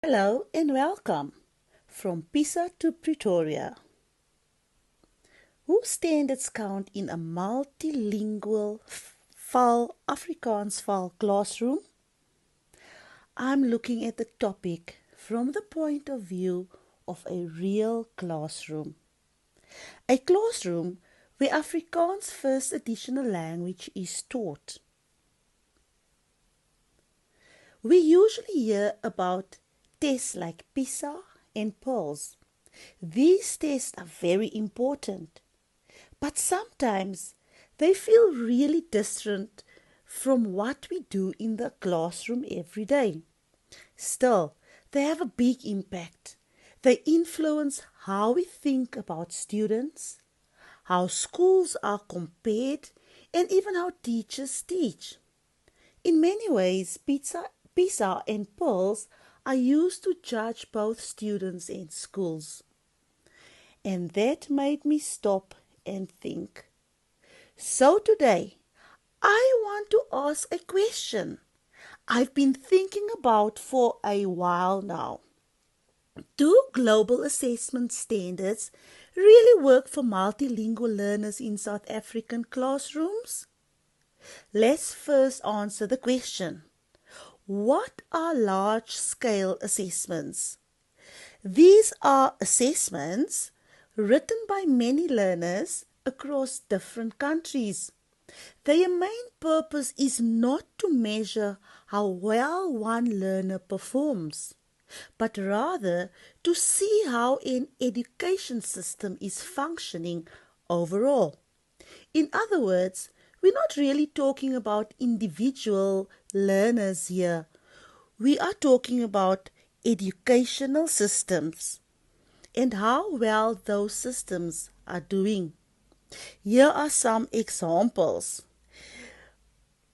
Hello and welcome from Pisa to Pretoria. Hoe standards count in a multilingual val Afrikaans val classroom? I'm looking at the topic from the point of view of a real classroom. A classroom where Afrikaans first additional language is taught. We usually hear about tests like Pisa and Pearls. These tests are very important, but sometimes they feel really distant from what we do in the classroom every day. Still, they have a big impact. They influence how we think about students, how schools are compared, and even how teachers teach. In many ways, Pisa and Pearls are used to judge both students and schools. And that made me stop and think. So today, I want to ask a question I've been thinking about for a while now. Do global assessment standards really work for multilingual learners in South African classrooms? Let's first answer the question. What are large-scale assessments? These are assessments written by many learners across different countries. Their main purpose is not to measure how well one learner performs, but rather to see how an education system is functioning overall. In other words, we're not really talking about individual learners here. We are talking about educational systems and how well those systems are doing. Here are some examples.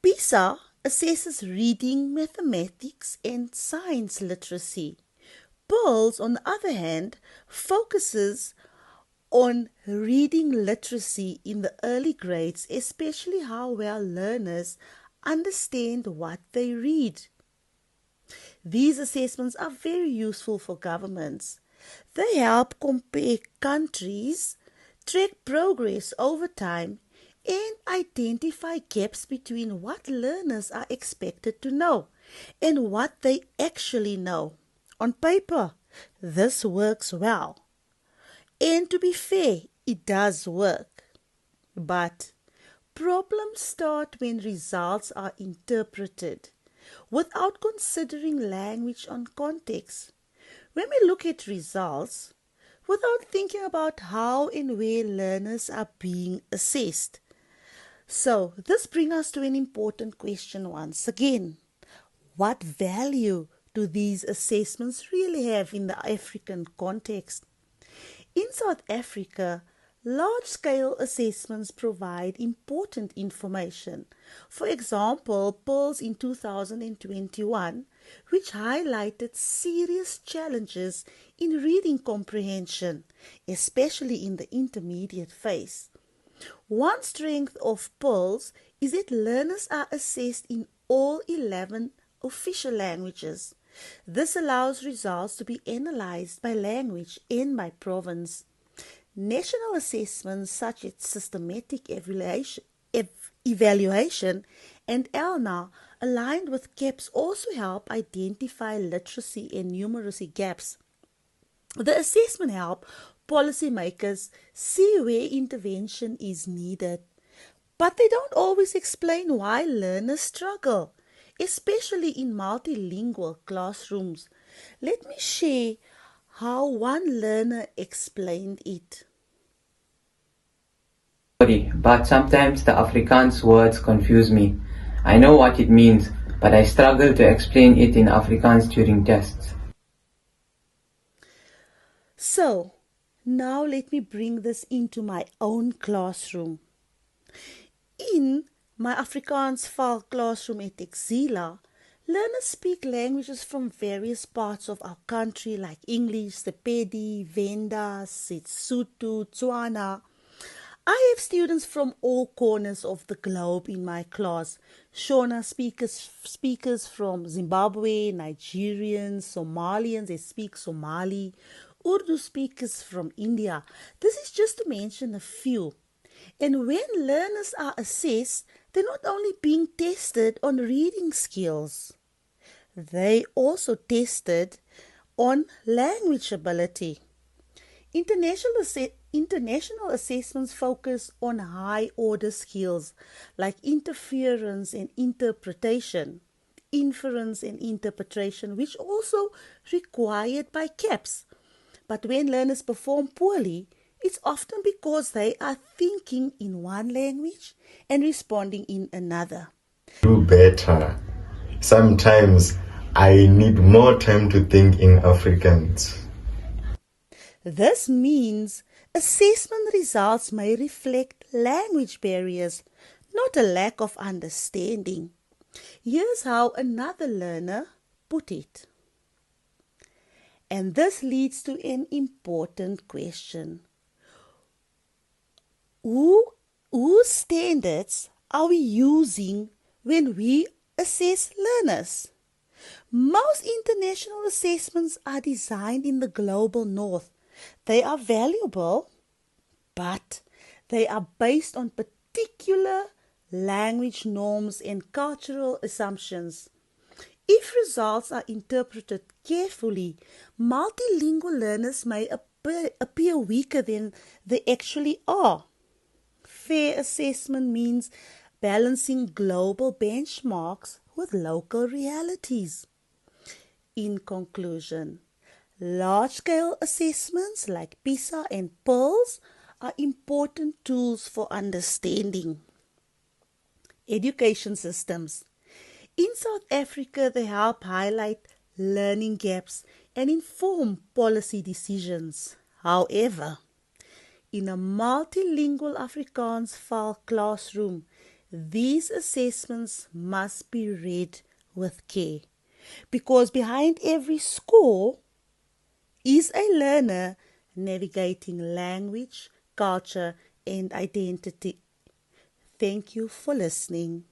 PISA assesses reading, mathematics, and science literacy. Pearls, on the other hand, focuses on reading literacy in the early grades, especially how well learners understand what they read. These assessments are very useful for governments. They help compare countries, track progress over time, and identify gaps between what learners are expected to know and what they actually know. On paper, this works well. And to be fair, it does work. But problems start when results are interpreted without considering language and context. When we look at results, without thinking about how and where learners are being assessed. So, this brings us to an important question once again. What value do these assessments really have in the African context? In South Africa, large-scale assessments provide important information. For example, Pearls in 2021, which highlighted serious challenges in reading comprehension, especially in the intermediate phase. One strength of Pearls is that learners are assessed in all 11 official languages. This allows results to be analyzed by language and by province. National assessments such as systematic evaluation and ELNA aligned with CAPS also help identify literacy and numeracy gaps. The assessment help policymakers see where intervention is needed, but they don't always explain why learners struggle, especially in multilingual classrooms. Let me share how one learner explained it. Sorry, but sometimes the Afrikaans words confuse me. I know what it means, but I struggle to explain it in Afrikaans during tests. So, now let me bring this into my own classroom. In my Afrikaans val classroom at Exila, learners speak languages from various parts of our country like English, Sepedi, Venda, Sesotho, Tswana. I have students from all corners of the globe in my class. Shona speakers from Zimbabwe, Nigerians, Somalians, they speak Somali, Urdu speakers from India. This is just to mention a few. And when learners are assessed, they're not only being tested on reading skills, they also tested on language ability. International assessments focus on high order skills like interference and interpretation, inference and interpretation, which also required by CAPS. But when learners perform poorly, it's often because they are thinking in one language and responding in another. Do better. Sometimes I need more time to think in Afrikaans. This means assessment results may reflect language barriers, not a lack of understanding. Here's how another learner put it. And this leads to an important question. Whose standards are we using when we assess learners? Most international assessments are designed in the global north. They are valuable, but they are based on particular language norms and cultural assumptions. If results are interpreted carefully, multilingual learners may appear weaker than they actually are. Fair assessment means balancing global benchmarks with local realities. In conclusion, large-scale assessments like Pisa and PIRLS are important tools for understanding education systems. In South Africa, they help highlight learning gaps and inform policy decisions. However, in a multilingual Afrikaans classroom, these assessments must be read with care, because behind every score is a learner navigating language, culture, and identity. Thank you for listening.